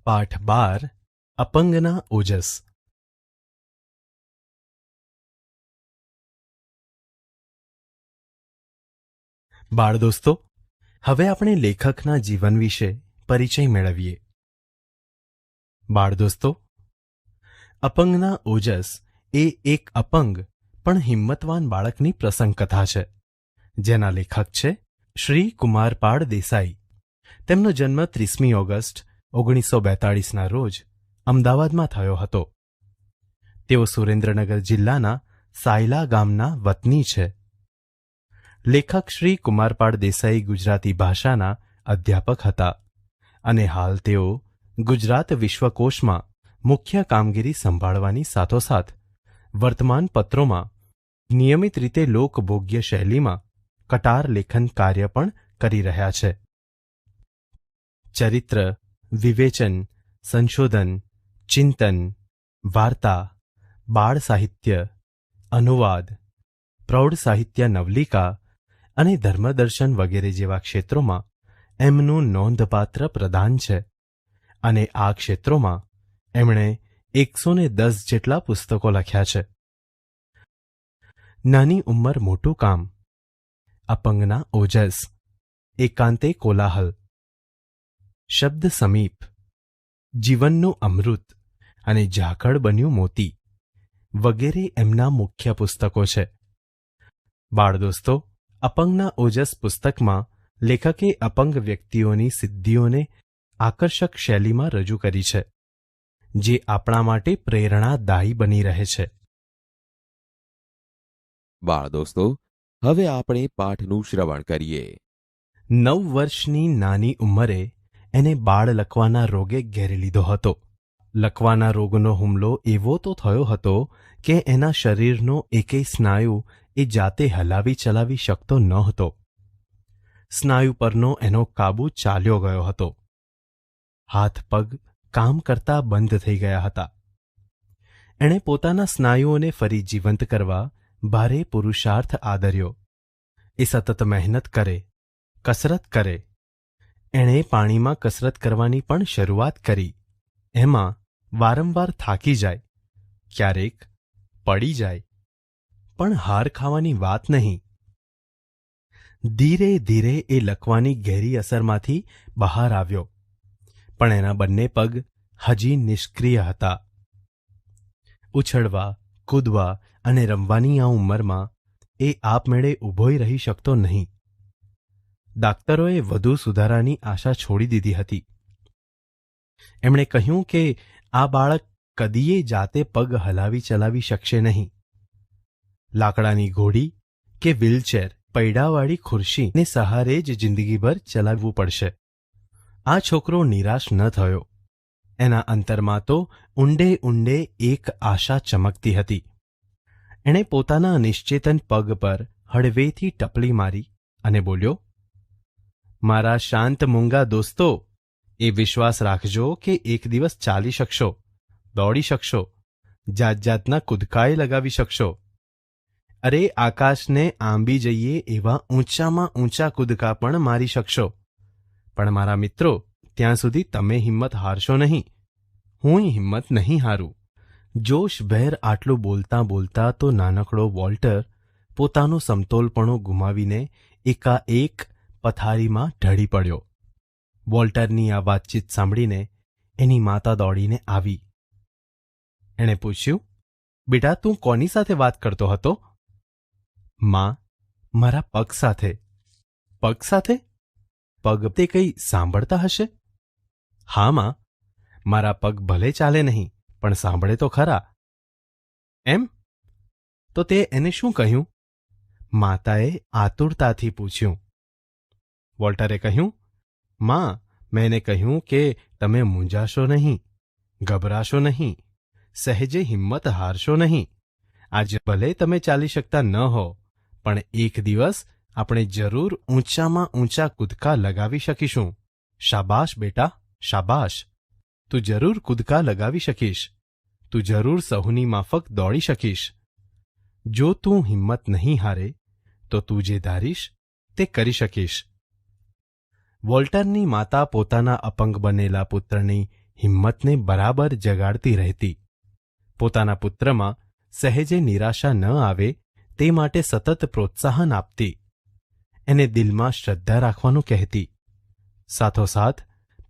પાઠ 12 અપંગના ઓજસ. બાળ દોસ્તો, હવે આપણે લેખકના જીવન વિશે પરિચય મેળવીએ. બાળ દોસ્તો, અપંગના ઓજસ એ એક અપંગ પણ હિંમતવાન બાળકની પ્રસંગ કથા છે, જેના લેખક છે શ્રી કુમારપાળ દેસાઈ. તેમનો જન્મ 30મી ઓગસ્ટ 1942ના રોજ અમદાવાદમાં થયો હતો. તેઓ સુરેન્દ્રનગર જિલ્લાના સાયલા ગામના વતની છે. લેખક શ્રી કુમારપાળ દેસાઈ ગુજરાતી ભાષાના અધ્યાપક હતા અને હાલ તેઓ ગુજરાત વિશ્વકોશમાં મુખ્ય કામગીરી સંભાળવાની સાથોસાથ વર્તમાન પત્રોમાં નિયમિત રીતે લોકભોગ્ય શૈલીમાં કટાર લેખન કાર્ય પણ કરી રહ્યા છે. ચરિત્ર, વિવેચન, સંશોધન, ચિંતન, વાર્તા, બાળ સાહિત્ય, અનુવાદ, પ્રૌઢ સાહિત્ય નવલિકા અને ધર્મદર્શન વગેરે જેવા ક્ષેત્રોમાં એમનું નોંધપાત્ર પ્રદાન છે અને આ ક્ષેત્રોમાં એમણે 110 જેટલા પુસ્તકો લખ્યા છે. નાની ઉંમર મોટું કામ, અપંગના ઓજસ, એકાંતે કોલાહલ, શબ્દ સમીપ, જીવનનું અમૃત અને ઝાકળ બન્યું મોતી વગેરે એમના મુખ્ય પુસ્તકો છે. બાળ દોસ્તો, અપંગના ઓજસ પુસ્તકમાં લેખકે અપંગ વ્યક્તિઓની સિદ્ધિઓને આકર્ષક શૈલીમાં રજૂ કરી છે, જે આપણા માટે પ્રેરણાદાયી બની રહે છે. બાળ દોસ્તો, હવે આપણે પાઠનું શ્રવણ કરીએ. 9 વર્ષની નાની ઉંમરે એને બાળ લકવાના રોગે ઘેરી લીધો હતો. લકવાના રોગનો હુમલો એવો તો થયો હતો કે એના શરીરનો એકેય સ્નાયુ એ જાતે હલાવી ચલાવી શકતો ન હતો. સ્નાયુ પરનો એનો કાબુ ચાલ્યો ગયો હતો. હાથ પગ કામ કરતા બંધ થઈ ગયા હતા. એણે પોતાના સ્નાયુઓને ફરી જીવંત કરવા ભારે પુરુષાર્થ આદર્યો. એ સતત મહેનત કરે, કસરત કરે. એણે પાણીમાં કસરત કરવાની પણ શરૂઆત કરી. એમાં વારંવાર થાકી જાય, ક્યારેક પડી જાય, પણ હાર ખાવાની વાત નહીં. ધીરે ધીરે એ લકવાની ઘેરી અસરમાંથી બહાર આવ્યો, પણ એના બંને પગ હજી નિષ્ક્રિય હતા. ઉછળવા, કૂદવા અને રમવાની આ ઉંમરમાં એ આપમેળે ઊભોય રહી શકતો નહીં. ડાક્ટરોએ વધુ સુધારાની આશા છોડી દીધી હતી. એમણે કહ્યું કે આ બાળક કદીએ જાતે પગ હલાવી ચલાવી શકશે નહીં. લાકડાની ઘોડી કે વ્હીલચેર, પૈડાવાળી ખુરશીને સહારે જ જિંદગીભર ચલાવવું પડશે. આ છોકરો નિરાશ ન થયો. એના અંતરમાં તો ઊંડે ઊંડે એક આશા ચમકતી હતી. એણે પોતાના નિશ્ચેતન પગ પર હળવેથી ટપલી મારી અને બોલ્યો, મારા શાંત મૂંગા દોસ્તો, એ વિશ્વાસ રાખજો કે એક દિવસ ચાલી શકશો, દોડી શકશો, જાત જાતના કૂદકાએ લગાવી શકશો. અરે, આકાશને આંબી જઈએ એવા ઊંચામાં ઊંચા કૂદકા પણ મારી શકશો. પણ મારા મિત્રો, ત્યાં સુધી તમે હિંમત હારશો નહીં. હુંય હિંમત નહીં હારું. જોશભેર આટલું બોલતા બોલતા તો નાનકડો વોલ્ટર પોતાનું સમતોલપણું ગુમાવીને એકાએક પથારીમાં ઢળી પડ્યો. વોલ્ટરની આ વાતચીત સાંભળીને એની માતા દોડીને આવી. એણે પૂછ્યું, બેટા, તું કોની સાથે વાત કરતો હતો? માં, મારા પગ સાથે. પગ સાથે? પગ તે કંઈ સાંભળતા હશે? હા માં, મારા પગ ભલે ચાલે નહીં, પણ સાંભળે તો ખરા. એમ? તો તે એને શું કહ્યું? માતાએ આતુરતાથી પૂછ્યું. વોલ્ટરે કહ્યું, માં, મેં એને કહ્યું કે તમે મૂંઝાશો નહીં, ગભરાશો નહીં, સહેજે હિંમત હારશો નહીં. આજે ભલે તમે ચાલી શકતા ન હો, પણ એક દિવસ આપણે જરૂર ઊંચામાં ઊંચા કૂદકા લગાવી શકીશું. શાબાશ બેટા, શાબાશ. તું જરૂર કૂદકા લગાવી શકીશ. તું જરૂર સહુની માફક દોડી શકીશ. જો તું હિંમત નહીં હારે તો તું જે ધારીશ તે કરી શકીશ. વોલ્ટરની માતા પોતાના અપંગ બનેલા પુત્રની હિંમતને બરાબર જગાડતી રહેતી. પોતાના પુત્રમાં સહેજે નિરાશા ન આવે તે માટે સતત પ્રોત્સાહન આપતી. એને દિલમાં શ્રદ્ધા રાખવાનું કહેતી. સાથોસાથ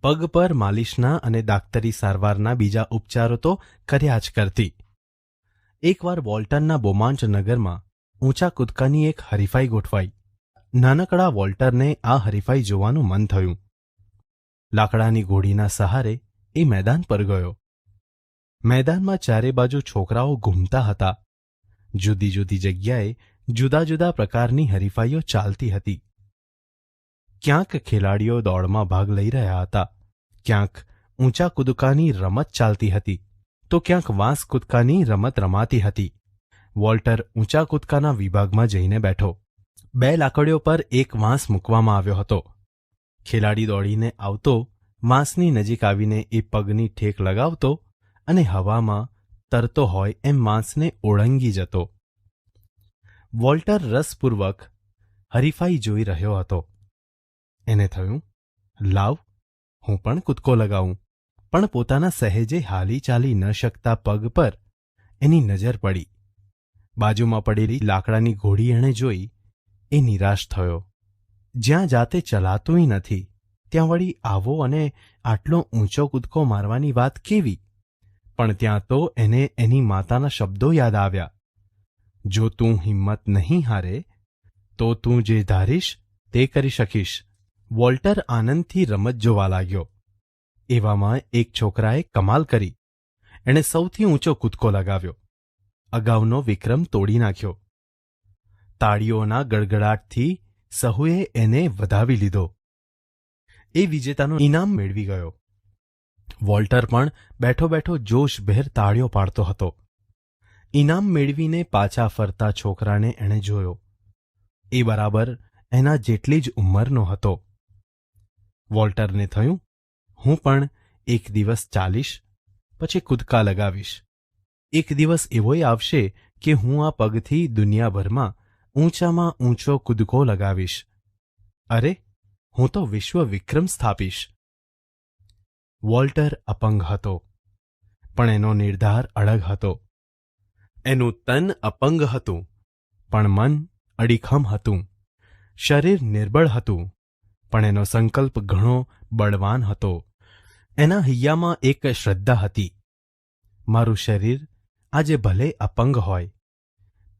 પગ પર માલિશના અને દાક્તરી સારવારના બીજા ઉપચારો તો કર્યા જ કરતી. એકવાર વોલ્ટરના બોમાન્ટ નગરમાં ઊંચા કૂદકાની એક હરીફાઈ ગોઠવાઈ. નાનકડા વોલ્ટરને આ હરીફાઈ જોવાનું મન થયું. લાકડાની ઘોડીના સહારે એ મેદાન પર ગયો. મેદાનમાં ચારે બાજુ છોકરાઓ ઘૂમતા હતા. જુદી જુદી જગ્યાએ જુદા જુદા પ્રકારની હરીફાઈઓ ચાલતી હતી. ક્યાંક ખેલાડીઓ દોડમાં ભાગ લઈ રહ્યા હતા, ક્યાંક ઊંચા કૂદકાની રમત ચાલતી હતી, તો ક્યાંક વાંસ કૂદકાની રમત રમાતી હતી. વોલ્ટર ઊંચા કૂદકાના વિભાગમાં જઈને બેઠો. 2 લાકડીઓ પર એક વાંસ મૂકવામાં આવ્યો હતો. ખેલાડી દોડીને આવતો, વાંસની નજીક આવીને એ પગની ઠેક લગાવતો અને હવામાં તરતો હોય એમ વાંસને ઓળંગી જતો. વોલ્ટર રસપૂર્વક હરીફાઈ જોઈ રહ્યો હતો. એને થયું, લાવ, હું પણ કૂદકો લગાવું. પણ પોતાના સહેજે હાલી ચાલી ન શકતા પગ પર એની નજર પડી. બાજુમાં પડેલી લાકડાની ઘોડી એણે જોઈ. એ નિરાશ થયો. જ્યાં જાતે ચલાતુંય નથી ત્યાં વળી આવો અને આટલો ઊંચો કૂદકો મારવાની વાત કેવી? પણ ત્યાં તો એને એની માતાના શબ્દો યાદ આવ્યા, જો તું હિંમત નહીં હારે તો તું જે ધારીશ તે કરી શકીશ. વોલ્ટર આનંદથી રમત જોવા લાગ્યો. એવામાં એક છોકરાએ કમાલ કરી. એણે સૌથી ઊંચો કૂદકો લગાવ્યો. અગાઉનો વિક્રમ તોડી નાખ્યો. તાળીઓના ગડગડાટથી સહુએ એને વધાવી લીધો. એ વિજેતાનું ઇનામ મેળવી ગયો. વોલ્ટર પણ બેઠો બેઠો જોશભેર તાળીઓ પાડતો હતો. ઇનામ મેળવીને પાછા ફરતા છોકરાને એણે જોયો. એ બરાબર એના જેટલી જ ઉંમરનો હતો. વોલ્ટરને થયું, હું પણ એક દિવસ ચાલીશ, પછી કૂદકા લગાવીશ. એક દિવસ એવોય આવશે કે હું આ પગથી દુનિયાભરમાં ઊંચામાં ઊંચો કૂદકો લગાવીશ. અરે, હું તો વિશ્વ વિક્રમ સ્થાપીશ. વોલ્ટર અપંગ હતો, પણ એનો નિર્ધાર અડગ હતો. એનું તન અપંગ હતું, પણ મન અડીખમ હતું. શરીર નિર્બળ હતું, પણ એનો સંકલ્પ ઘણો બળવાન હતો. એના હૈયામાં એક શ્રદ્ધા હતી, મારું શરીર આજે ભલે અપંગ હોય,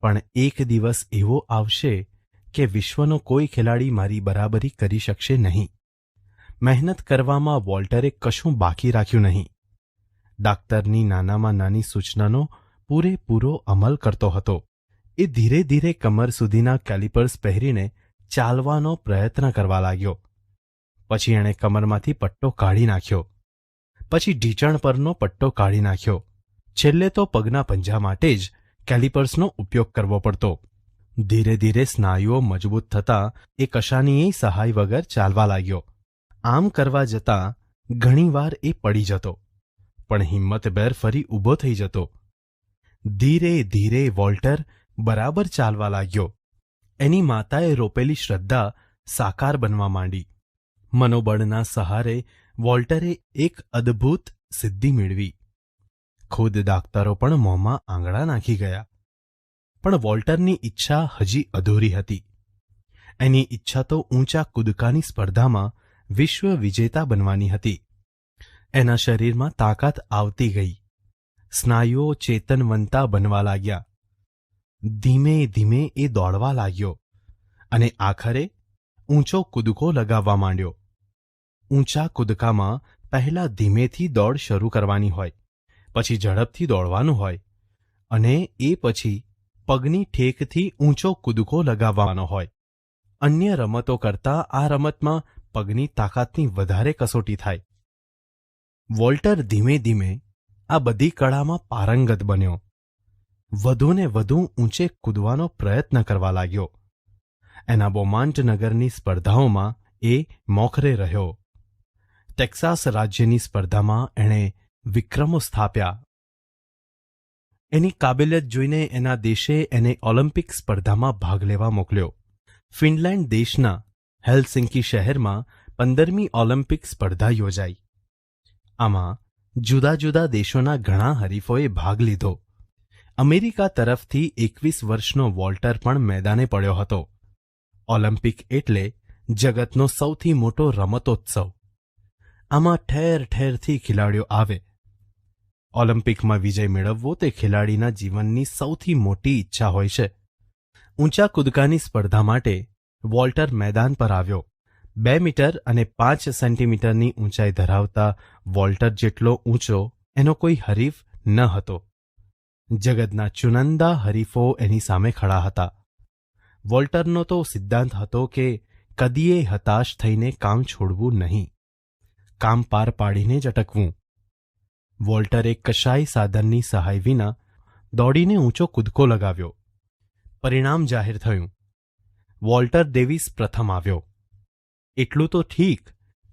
પણ એક દિવસ એવો આવશે કે વિશ્વનો કોઈ ખેલાડી મારી બરાબરી કરી શકશે નહીં. મહેનત કરવામાં વોલ્ટરે કશું બાકી રાખ્યું નહીં. ડાક્ટરની નાનામાં નાની સૂચનાનો પૂરેપૂરો અમલ કરતો હતો. એ ધીરે ધીરે કમર સુધીના કેલિપર્સ પહેરીને ચાલવાનો પ્રયત્ન કરવા લાગ્યો. પછી એણે કમરમાંથી પટ્ટો કાઢી નાખ્યો. પછી ઢીંચણ પરનો પટ્ટો કાઢી નાખ્યો. છેલ્લે તો પગના પંજા માટે જ કેલિપર્સનો ઉપયોગ કરવો પડતો. ધીરે ધીરે સ્નાયુઓ મજબૂત થતાં એ કશાનીય સહાય વગર ચાલવા લાગ્યો. આમ કરવા જતાં ઘણીવાર એ પડી જતો, પણ હિંમતભેર ફરી ઊભો થઈ જતો. ધીરે ધીરે વોલ્ટર બરાબર ચાલવા લાગ્યો. એની માતાએ રોપેલી શ્રદ્ધા સાકાર બનવા માંડી. મનોબળના સહારે વોલ્ટરે એક અદ્ભુત સિદ્ધિ મેળવી. ખુદ ડાક્ટરો પણ મોંમાં આંગળા નાખી ગયા. પણ વોલ્ટરની ઈચ્છા હજી અધૂરી હતી. એની ઈચ્છા તો ઊંચા કૂદકાની સ્પર્ધામાં વિશ્વ વિજેતા બનવાની હતી. એના શરીરમાં તાકાત આવતી ગઈ. સ્નાયુઓ ચેતનવંતા બનવા લાગ્યા. ધીમે ધીમે એ દોડવા લાગ્યો અને આખરે ઊંચો કૂદકો લગાવવા માંડ્યો. ઊંચા કૂદકામાં પહેલા ધીમેથી દોડ શરૂ કરવાની હોય, પછી ઝડપથી દોડવાનું હોય અને એ પછી પગની ઠેકથી ઊંચો કૂદકો લગાવવાનો હોય. અન્ય રમતો કરતાં આ રમતમાં પગની તાકાતની વધારે કસોટી થાય. વોલ્ટર ધીમે ધીમે આ બધી કળામાં પારંગત બન્યો. વધુને વધુ ઊંચે કૂદવાનો પ્રયત્ન કરવા લાગ્યો. એના બોમાન્ટ નગરની સ્પર્ધાઓમાં એ મોખરે રહ્યો. ટેક્સાસ રાજ્યની સ્પર્ધામાં એણે વિક્રમો સ્થાપ્યા. એની કાબેલિયત જોઈને એના દેશે એને ઓલિમ્પિક સ્પર્ધામાં ભાગ લેવા મોકલ્યો. ફિનલેન્ડ દેશના હેલસિંકી શહેરમાં 15મી ઓલિમ્પિક સ્પર્ધા યોજાઈ. આમાં જુદા જુદા દેશોના ઘણા હરીફોએ ભાગ લીધો. અમેરિકા તરફથી 21 વર્ષનો વોલ્ટર પણ મેદાને પડ્યો હતો. ઓલિમ્પિક એટલે જગતનો સૌથી મોટો રમતોત્સવ. આમાં ઠેર ઠેરથી ખેલાડીઓ આવે. ઓલિમ્પિકમાં વિજય મેળવવો તે ખેલાડીના જીવનની સૌથી મોટી ઈચ્છા હોય છે. ઊંચા કૂદકાની સ્પર્ધા માટે વોલ્ટર મેદાન પર આવ્યો. 2 મીટર અને 5 સેન્ટીમીટરની ઊંચાઈ ધરાવતા વોલ્ટર જેટલો ઊંચો એનો કોઈ હરીફ ન હતો. જગતના ચુનંદા હરીફો એની સામે ખડા હતા. વોલ્ટરનો તો સિદ્ધાંત હતો કે કદીએ હતાશ થઈને કામ છોડવું નહીં, કામ પાર પાડીને જ અટકવું. વોલ્ટરે કશાય સાધનની સહાય વિના દોડીને ઊંચો કૂદકો લગાવ્યો. પરિણામ જાહેર થયું. વોલ્ટર ડેવિસ પ્રથમ આવ્યો. એટલું તો ઠીક,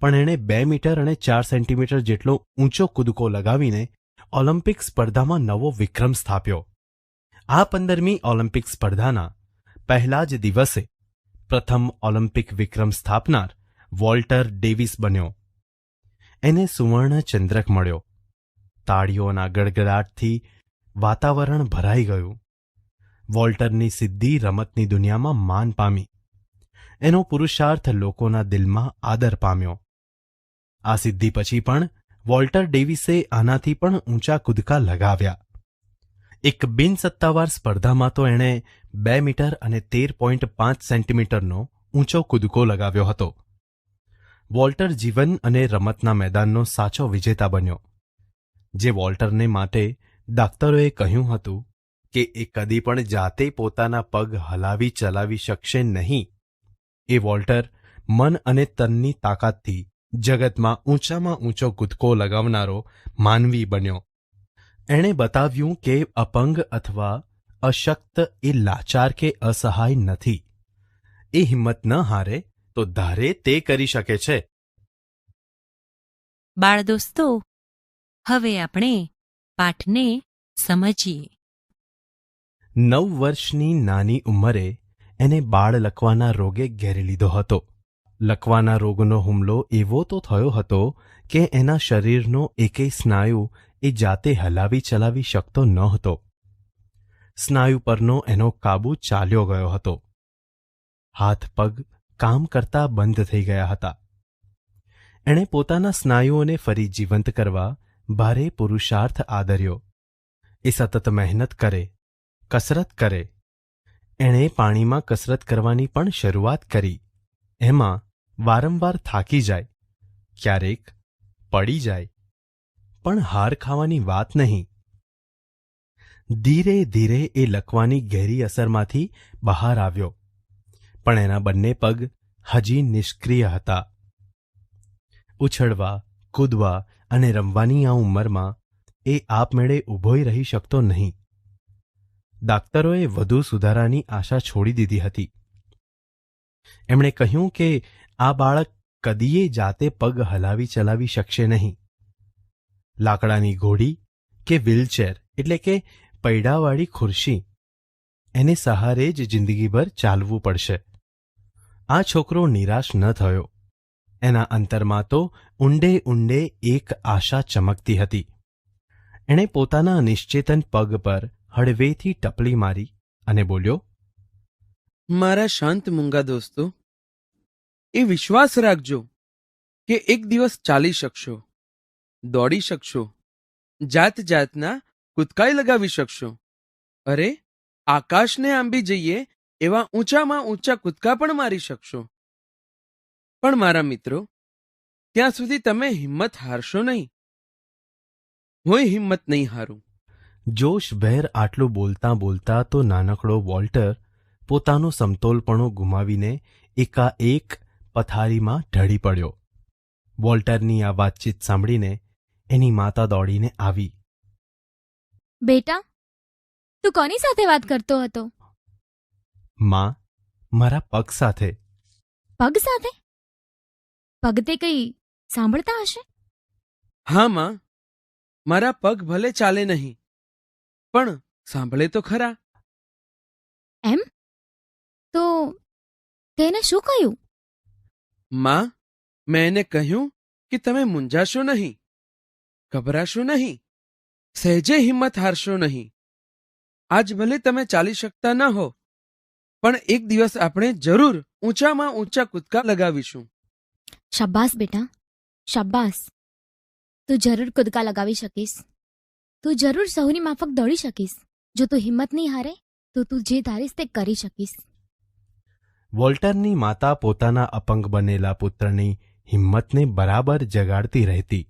પણ એણે 2 મીટર અને 4 સેન્ટીમીટર જેટલો ઊંચો કૂદકો લગાવીને ઓલિમ્પિક સ્પર્ધામાં નવો વિક્રમ સ્થાપ્યો. આ 15મી ઓલિમ્પિક સ્પર્ધાના પહેલા જ દિવસે પ્રથમ ઓલિમ્પિક વિક્રમ સ્થાપનાર વોલ્ટર ડેવિસ બન્યો. એને સુવર્ણ ચંદ્રક મળ્યો. તાળીઓના ગડગડાટથી વાતાવરણ ભરાઈ ગયું. વોલ્ટરની સિદ્ધિ રમતની દુનિયામાં માન પામી. એનો પુરુષાર્થ લોકોના દિલમાં આદર પામ્યો. આ સિદ્ધિ પછી પણ વોલ્ટર ડેવિસે આનાથી પણ ઊંચા કૂદકા લગાવ્યા. એક બિનસત્તાવાર સ્પર્ધામાં તો એણે 2 મીટર અને 13.5 સેન્ટીમીટરનો ઊંચો કૂદકો લગાવ્યો હતો. વોલ્ટર જીવન અને રમતના મેદાનનો સાચો વિજેતા બન્યો. જે વોલ્ટરને માટે ડાક્ટરોએ કહ્યું હતું કે એ કદી પણ જાતે પોતાના પગ હલાવી ચલાવી શકશે નહીં, એ વોલ્ટર મન અને તનની તાકાતથી જગતમાં ઊંચામાં ઊંચો કૂદકો લગાવનારો માનવી બન્યો. એણે બતાવ્યું કે અપંગ અથવા અશક્ત એ લાચાર કે અસહાય નથી. એ હિંમત ન હારે તો ધારે તે કરી શકે છે. બાળ દોસ્તો, હવે આપણે પાઠને સમજીએ. 9 વર્ષની નાની ઉંમરે એને બાળ લકવાના રોગે ઘેરી લીધો હતો. લકવાના રોગનો હુમલો એવો તો થયો હતો કે એના શરીરનો એકેય સ્નાયુ એ જાતે હલાવી ચલાવી શકતો ન હતો. સ્નાયુ પરનો એનો કાબૂ ચાલ્યો ગયો હતો. હાથ પગ કામ કરતા બંધ થઈ ગયા હતા. એણે પોતાના સ્નાયુઓને ફરી જીવંત કરવા ભારે પુરુષાર્થ આદર્યો. એ સતત મહેનત કરે, કસરત કરે. એણે પાણીમાં કસરત કરવાની પણ શરૂઆત કરી. એમાં વારંવાર થાકી જાય, ક્યારેક પડી જાય, પણ હાર ખાવાની વાત નહીં. ધીરે ધીરે એ લકવાની ઘેરી અસરમાંથી બહાર આવ્યો, પણ એના બંને પગ હજી નિષ્ક્રિય હતા. ઉછળવા, કૂદવા અને રમવાની આ ઉંમરમાં એ આપમેળે ઊભોય રહી શકતો નહીં. ડાક્ટરોએ વધુ સુધારાની આશા છોડી દીધી હતી. એમણે કહ્યું કે આ બાળક કદીએ જાતે પગ હલાવી ચલાવી શકશે નહીં. લાકડાની ઘોડી કે વ્હીલચેર એટલે કે પૈડાવાળી ખુરશી, એને સહારે જ જિંદગીભર ચાલવું પડશે. આ છોકરો નિરાશ ન થયો. એના અંતરમાં તો ઊંડે ઊંડે એક આશા ચમકતી હતી. એણે પોતાના નિશ્ચેતન પગ પર હળવેથી ટપલી મારી અને બોલ્યો, મારા શાંત મૂંગા દોસ્તો, એ વિશ્વાસ રાખજો કે એક દિવસ ચાલી શકશો, દોડી શકશો, જાત જાતના કૂદકાઈ લગાવી શકશો. અરે, આકાશને આંબી જઈએ એવા ઊંચામાં ઊંચા કૂદકા પણ મારી શકશો. પણ મારા મિત્રો, ત્યાં સુધી તમે હિંમત હારશો નહીં. હું હિંમત નહીં હારું. જોશભેર આટલું બોલતા બોલતા તો નાનકડો વોલ્ટર પોતાનો સમતોલપણો ગુમાવીને એકાએક પથારીમાં ઢળી પડ્યો. વોલ્ટરની આ વાતચીત સાંભળીને એની માતા દોડીને આવી. બેટા, તું કોની સાથે વાત કરતો હતો? માં, મારા પગ સાથે. પગ સાથે? પગ તે કંઈ સાંભળતા હશે? હા માં, મારા પગ ભલે ચાલે નહીં, પણ સાંભળે તો ખરા. એમ? તો તેને શું કહ્યું? માં, મેં એને કહ્યું કે તમે મૂંઝાશો નહીં. ગભરાશો નહીં, સહેજે હિંમત હારશો નહીં. આજ ભલે તમે ચાલી શકતા ન હો, પણ એક દિવસ આપણે જરૂર ઊંચામાં ઊંચા કૂદકા લગાવીશું. શાબાશ બેટા, શાબાશ. તું જરૂર કૂદકા લગાવી શકીશ. તું જરૂર સહુની માફક દોડી શકીશ. જો તું હિંમત નહીં હારે તો તું જે ધારીશ તે કરી શકીશ. વોલ્ટરની માતા પોતાના અપંગ બનેલા પુત્રની હિંમતને બરાબર જગાડતી રહેતી.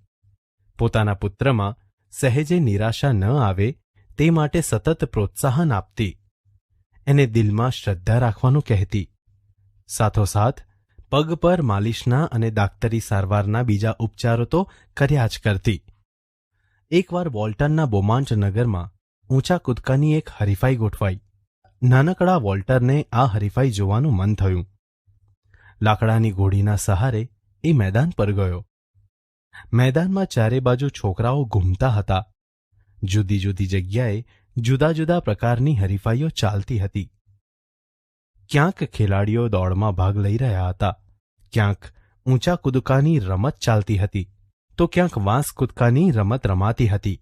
પોતાના પુત્રમાં સહેજે નિરાશા ન આવે તે માટે સતત પ્રોત્સાહન આપતી. એને દિલમાં શ્રદ્ધા રાખવાનું કહેતી. સાથોસાથ પગ પર માલિશના અને દાક્તરી સારવારના બીજા ઉપચારો તો કર્યા જ કરતી. એકવાર વોલ્ટરના બોમાંચ નગરમાં ઊંચા કૂદકાની એક હરીફાઈ ગોઠવાઈ. નાનકડા વોલ્ટરને આ હરીફાઈ જોવાનું મન થયું. લાકડાની ઘોડીના સહારે એ મેદાન પર ગયો. મેદાનમાં ચારે બાજુ છોકરાઓ ઘૂમતા હતા. જુદી જુદી જગ્યાએ જુદા જુદા પ્રકારની હરીફાઈઓ ચાલતી હતી. ક્યાંક ખેલાડીઓ દોડમાં ભાગ લઈ રહ્યા હતા, ક્યાંક ઊંચા કૂદકાની રમત ચાલતી હતી, તો ક્યાંક વાંસ કૂદકાની રમત રમાતી હતી.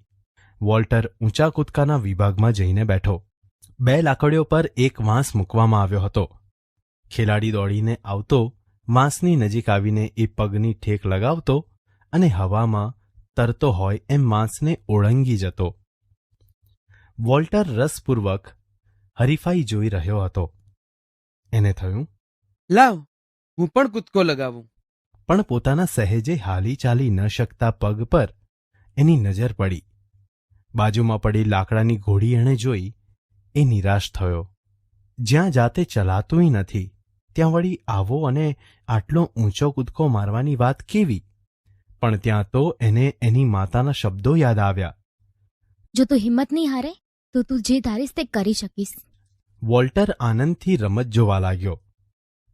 વોલ્ટર ઊંચા કૂદકાના વિભાગમાં જઈને બેઠો. 2 લાકડીઓ પર એક વાંસ મૂકવામાં આવ્યો હતો. ખેલાડી દોડીને આવતો, વાંસની નજીક આવીને એ પગની ઠેક લગાવતો અને હવામાં તરતો હોય એમ વાંસને ઓળંગી જતો. વોલ્ટર રસપૂર્વક હરીફાઈ જોઈ રહ્યો હતો. એને થયું, લાવ, હું પણ કૂદકો લગાવું. પણ પોતાના સહેજે હાલી ચાલી ન શકતા પગ પર એની નજર પડી. બાજુમાં પડી લાકડાની ઘોડી એણે જોઈ. એ નિરાશ થયો. જ્યાં જાતે ચલાતુંય નથી ત્યાં વળી આવો અને આટલો ઊંચો કૂદકો મારવાની વાત કેવી? પણ ત્યાં તો એને એની માતાના શબ્દો યાદ આવ્યા. જો તું હિંમત નહીં હારે તો તું જે ધારીશ તે કરી શકીશ. વોલ્ટર આનંદથી રમત જોવા લાગ્યો.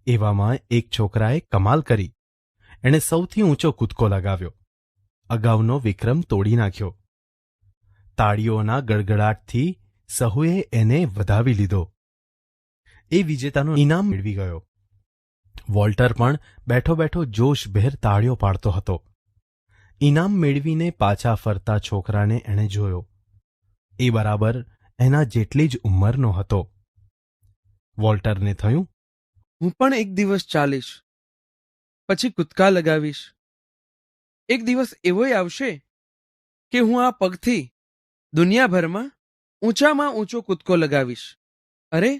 એવામાં એક છોકરાએ કમાલ કરી. એણે સૌથી ઊંચો કૂદકો લગાવ્યો. અગાઉનો વિક્રમ તોડી નાખ્યો. તાળીઓના ગડગડાટથી સહુએ એને વધાવી લીધો. એ વિજેતાનું ઇનામ મેળવી ગયો. વોલ્ટર પણ બેઠો બેઠો જોશભેર તાળીઓ પાડતો હતો. ઇનામ મેળવીને પાછા ફરતા છોકરાને એણે જોયો. એ બરાબર એના જેટલી જ ઉંમરનો હતો. વોલ્ટરને થયું, હું પણ એક દિવસ ચાલીશ, પછી કૂદકા લગાવીશ. એક દિવસ એવોય આવશે કે હું આ પગથી દુનિયાભરમાં ઊંચામાં ઊંચો કૂદકો લગાવીશ. અરે,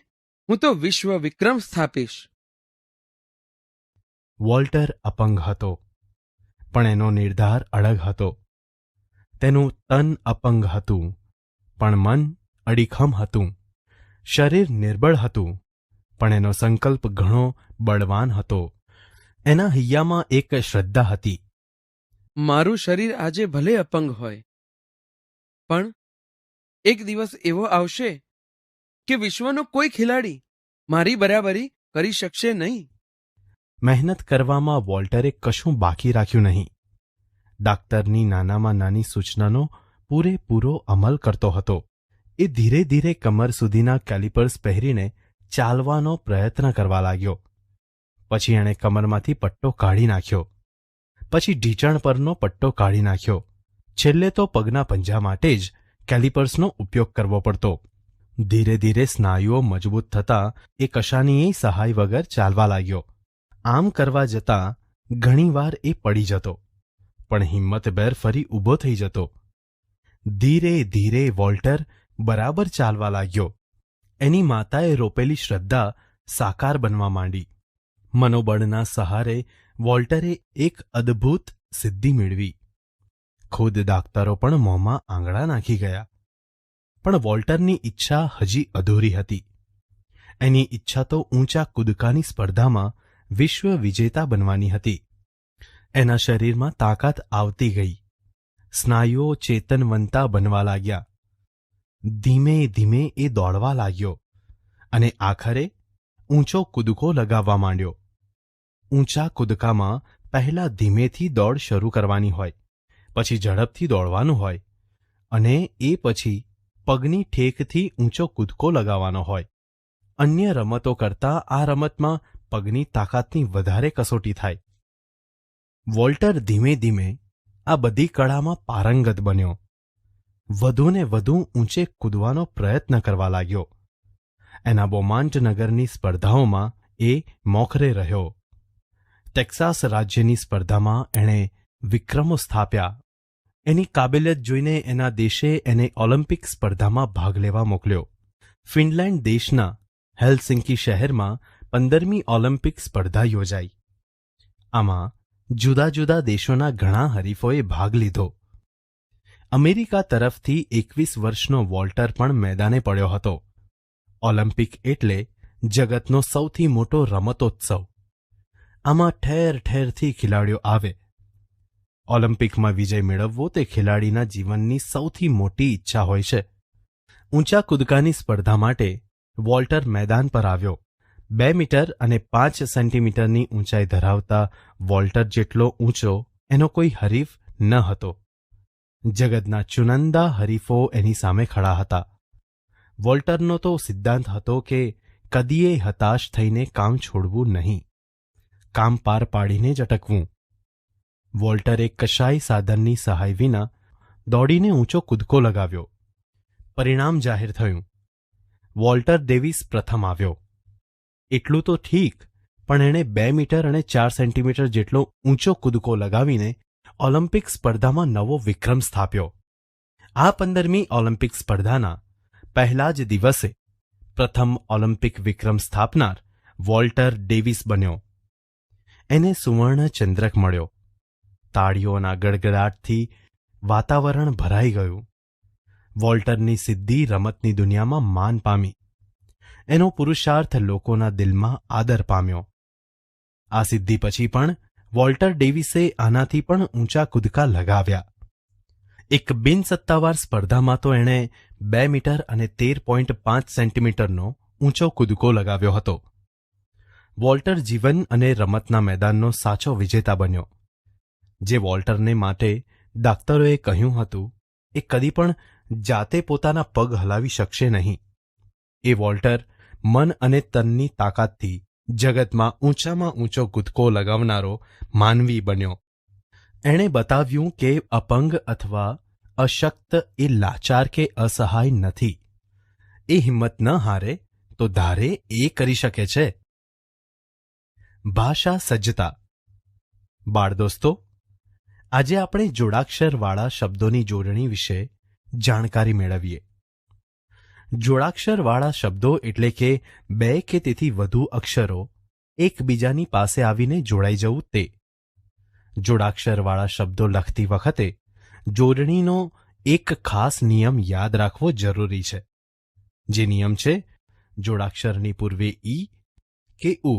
હું તો વિશ્વ વિક્રમ સ્થાપીશ. વોલ્ટર અપંગ હતો, પણ એનો નિર્ધાર અડગ હતો. તેનું તન અપંગ હતું, પણ મન અડીખમ હતું. શરીર નિર્બળ હતું, પણ એનો સંકલ્પ ઘણો બળવાન હતો. એના હૈયામાં એક શ્રદ્ધા હતી. મારું શરીર આજે ભલે અપંગ હોય, પણ એક દિવસ એવો આવશે કે વિશ્વનો કોઈ ખેલાડી મારી બરાબરી કરી શકશે નહીં. મહેનત કરવામાં વોલ્ટરે કશું બાકી રાખ્યું નહીં. ડાક્ટરની નાનામાં નાની સૂચનાનો પૂરેપૂરો અમલ કરતો હતો. એ ધીરે ધીરે કમર સુધીના કેલિપર્સ પહેરીને ચાલવાનો પ્રયત્ન કરવા લાગ્યો. પછી એણે કમરમાંથી પટ્ટો કાઢી નાખ્યો. પછી ઢીંચણ પરનો પટ્ટો કાઢી નાખ્યો. છેલ્લે તો પગના પંજા માટે જ કેલિપર્સનો ઉપયોગ કરવો પડતો. ધીરે ધીરે સ્નાયુઓ મજબૂત થતાં એ કશાનીય સહાય વગર ચાલવા લાગ્યો. આમ કરવા જતાં ઘણીવાર એ પડી જતો, પણ હિંમતભેર ફરી ઊભો થઈ જતો. ધીરે ધીરે વોલ્ટર બરાબર ચાલવા લાગ્યો. એની માતાએ રોપેલી શ્રદ્ધા સાકાર બનવા માંડી. મનોબળના સહારે વોલ્ટરે એક અદ્ભુત સિદ્ધિ મેળવી. ખુદ ડાક્ટરો પણ મોંમાં આંગળા નાખી ગયા. પણ વોલ્ટરની ઈચ્છા હજી અધૂરી હતી. એની ઈચ્છા તો ઊંચા કૂદકાની સ્પર્ધામાં વિશ્વ વિજેતા બનવાની હતી. એના શરીરમાં તાકાત આવતી ગઈ. સ્નાયુઓ ચેતનવંતા બનવા લાગ્યા. ધીમે ધીમે એ દોડવા લાગ્યો અને આખરે ઊંચો કૂદકો લગાવવા માંડ્યો. ઊંચા કૂદકામાં પહેલા ધીમેથી દોડ શરૂ કરવાની હોય, પછી ઝડપથી દોડવાનું હોય અને એ પછી પગની ઠેકથી ઊંચો કૂદકો લગાવવાનો હોય. અન્ય રમતો કરતાં આ રમતમાં પગની તાકાતની વધારે કસોટી થાય. વોલ્ટર ધીમે ધીમે આ બધી કળામાં પારંગત બન્યો. વધુને વધુ ઊંચે કૂદવાનો પ્રયત્ન કરવા લાગ્યો. એના બોમાન્ટ નગરની સ્પર્ધાઓમાં એ મોખરે રહ્યો. ટેક્સાસ રાજ્યની સ્પર્ધામાં એણે વિક્રમો સ્થાપ્યા. એની કાબેલિયત જોઈને એના દેશે એને ઓલિમ્પિક સ્પર્ધામાં ભાગ લેવા મોકલ્યો. ફિનલેન્ડ દેશના હેલસિંકી શહેરમાં 15મી ઓલિમ્પિક સ્પર્ધા યોજાઈ. આમાં જુદા જુદા દેશોના ઘણા હરીફોએ ભાગ લીધો. અમેરિકા તરફથી 21 વર્ષનો વોલ્ટર પણ મેદાને પડ્યો હતો. ઓલિમ્પિક એટલે જગતનો સૌથી મોટો રમતોત્સવ. આમાં ઠેર ઠેરથી ખેલાડીઓ આવે. ઓલિમ્પિકમાં વિજય મેળવવો તે ખેલાડીના જીવનની સૌથી મોટી ઈચ્છા હોય છે. ઊંચા કૂદકાની સ્પર્ધા માટે વોલ્ટર મેદાન પર આવ્યો. 2 મીટર અને 5 સેન્ટીમીટરની ઊંચાઈ ધરાવતા વોલ્ટર જેટલો ઊંચો એનો કોઈ હરીફ ન હતો. જગતના ચુનંદા હરીફો એની સામે ખડા હતા. વોલ્ટરનો તો સિદ્ધાંત હતો કે કદીએ હતાશ થઈને કામ છોડવું નહીં, કામ પાર પાડીને જ અટકવું. વોલ્ટરે કશાય સાધનની સહાય વિના દોડીને ઊંચો કૂદકો લગાવ્યો. પરિણામ જાહેર થયું. વોલ્ટર ડેવિસ પ્રથમ આવ્યો. એટલું તો ઠીક, પણ એણે 2 મીટર અને 4 સેન્ટીમીટર જેટલો ઊંચો કૂદકો લગાવીને ઓલિમ્પિક સ્પર્ધામાં નવો વિક્રમ સ્થાપ્યો. આ 15મી ઓલિમ્પિક સ્પર્ધાના પહેલા જ દિવસે પ્રથમ ઓલિમ્પિક વિક્રમ સ્થાપનાર વોલ્ટર ડેવિસ બન્યો. એને સુવર્ણ ચંદ્રક મળ્યો. તાળીઓના ગડગડાટથી વાતાવરણ ભરાઈ ગયું. વોલ્ટરની સિદ્ધિ રમતની દુનિયામાં માન પામી. એનો પુરુષાર્થ લોકોના દિલમાં આદર પામ્યો. આ સિદ્ધિ પછી પણ વોલ્ટર ડેવિસે આનાથી પણ ઊંચા કૂદકા લગાવ્યા. એક બિનસત્તાવાર સ્પર્ધામાં તો એણે 2 મીટર અને 13.5 સેન્ટીમીટરનો ઊંચો કૂદકો લગાવ્યો હતો. વોલ્ટર જીવન અને રમતના મેદાનનો સાચો વિજેતા બન્યો. જે વોલ્ટરને માટે ડાક્ટરોએ કહ્યું હતું એ કદી પણ જાતે પોતાના પગ હલાવી શકશે નહીં. એ વોલ્ટર મન અને તનની તાકાતથી જગતમાં ઊંચામાં ઊંચો કૂદકો લગાવનારો માનવી બન્યો. એણે બતાવ્યું કે અપંગ અથવા અશક્ત એ લાચાર કે અસહાય નથી. એ હિંમત ન હારે તો ધારે એ કરી શકે છે. ભાષા સજ્જતા. બાળ દોસ્તો, આજે આપણે જોડાક્ષરવાળા શબ્દોની જોડણી વિશે જાણકારી મેળવીએ. જોડાક્ષરવાળા શબ્દો એટલે કે 2 કે તેથી વધુ અક્ષરો એકબીજાની પાસે આવીને જોડાઈ જવું તે. જોડાક્ષરવાળા શબ્દો લખતી વખતે જોડણીનો એક ખાસ નિયમ યાદ રાખવો જરૂરી છે. જે નિયમ છે, જોડાક્ષરની પૂર્વે ઈ કે ઉ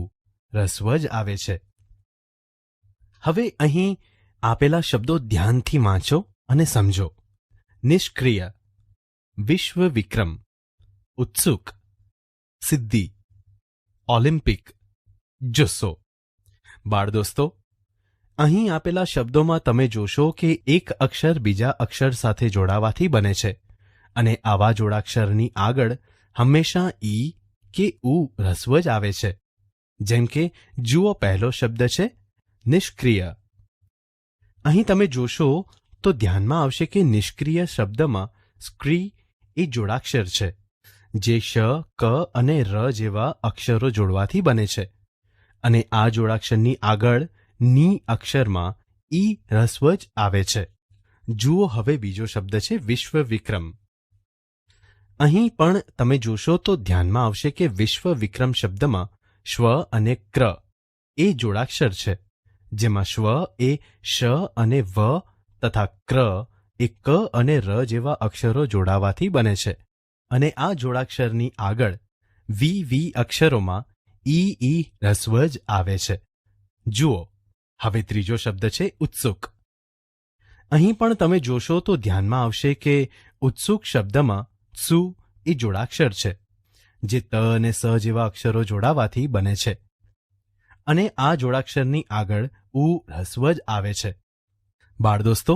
રસ્વ જ આવે છે. હવે અહીં આપેલા શબ્દો ધ્યાનથી વાંચો અને સમજો. નિષ્ક્રિય, વિશ્વ વિક્રમ, ઉત્સુક, સિદ્ધિ, ઓલિમ્પિક, જુસ્સો. બાળ દોસ્તો, અહીં આપેલા શબ્દોમાં તમે જોશો કે એક અક્ષર બીજા અક્ષર સાથે જોડાવાથી બને છે અને આવા જોડાક્ષરની આગળ હંમેશા ઈ કે ઉ રસ્વ જ આવે છે. જેમ કે જુઓ, પહેલો શબ્દ છે નિષ્ક્રિય. અહીં તમે જોશો તો ધ્યાનમાં આવશે કે નિષ્ક્રિય શબ્દમાં સ્ક્રી એ જોડાક્ષર છે, જે શ, ક અને ર જેવા અક્ષરો જોડવાથી બને છે અને આ જોડાક્ષરની આગળ ની અક્ષરમાં ઈ રસ્વ જ આવે છે. જુઓ, હવે બીજો શબ્દ છે વિશ્વ વિક્રમ. અહીં પણ તમે જોશો તો ધ્યાનમાં આવશે કે વિશ્વ વિક્રમ શબ્દમાં શ્વ અને ક્ર એ જોડાક્ષર છે, જેમાં શ્વ એ શ અને વ તથા ક્ર એ ક અને ર જેવા અક્ષરો જોડાવાથી બને છે અને આ જોડાક્ષરની આગળ વી અક્ષરોમાં ઈ રસ્વ જ આવે છે. જુઓ, હવે ત્રીજો શબ્દ છે ઉત્સુક. અહીં પણ તમે જોશો તો ધ્યાનમાં આવશે કે ઉત્સુક શબ્દમાં સુ એ જોડાક્ષર છે, જે ત અને સ જેવા અક્ષરો જોડાવાથી બને છે અને આ જોડાક્ષરની આગળ ઉ રસ્વ જ આવે છે. બાળ દોસ્તો,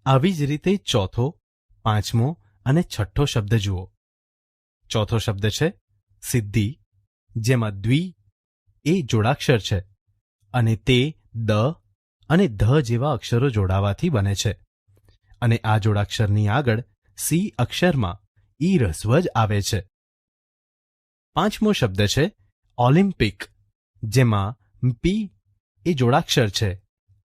આવી જ રીતે ચોથો, પાંચમો અને છઠ્ઠો શબ્દ જુઓ. ચોથો શબ્દ છે સિદ્ધિ, જેમાં દ્વિ એ જોડાક્ષર છે અને તે દ અને ધ જેવા અક્ષરો જોડાવાથી બને છે. અને આ જોડાક્ષરની આગળ સી અક્ષરમાં ઈ રસ્વ જ આવે છે. 5મો શબ્દ છે ઓલિમ્પિક, જેમાં પી એ જોડાક્ષર છે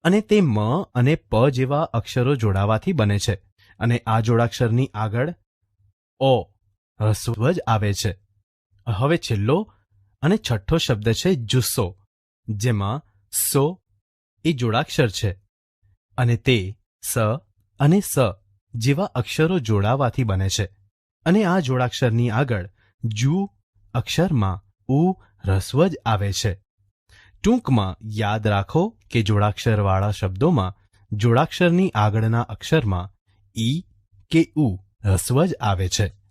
અને તે મ અને પ જેવા અક્ષરો જોડાવાથી બને છે. અને આ જોડાક્ષરની આગળ ઓ રસ્વ જ આવે છે. હવે છેલ્લો અને છઠ્ઠો શબ્દ છે જુસ્સો, જેમાં સો એ જોડાક્ષર છે અને તે સ અને સ જેવા અક્ષરો જોડાવાથી બને છે. અને આ જોડાક્ષરની આગળ જુ અક્ષરમાં ઉ રસ્વ જ આવે છે. ટૂંકમાં યાદ રાખો કે જોડાક્ષરવાળા શબ્દોમાં જોડાક્ષરની આગળના અક્ષરમાં ઈ કે ઉ રસ્વ જ આવે છે.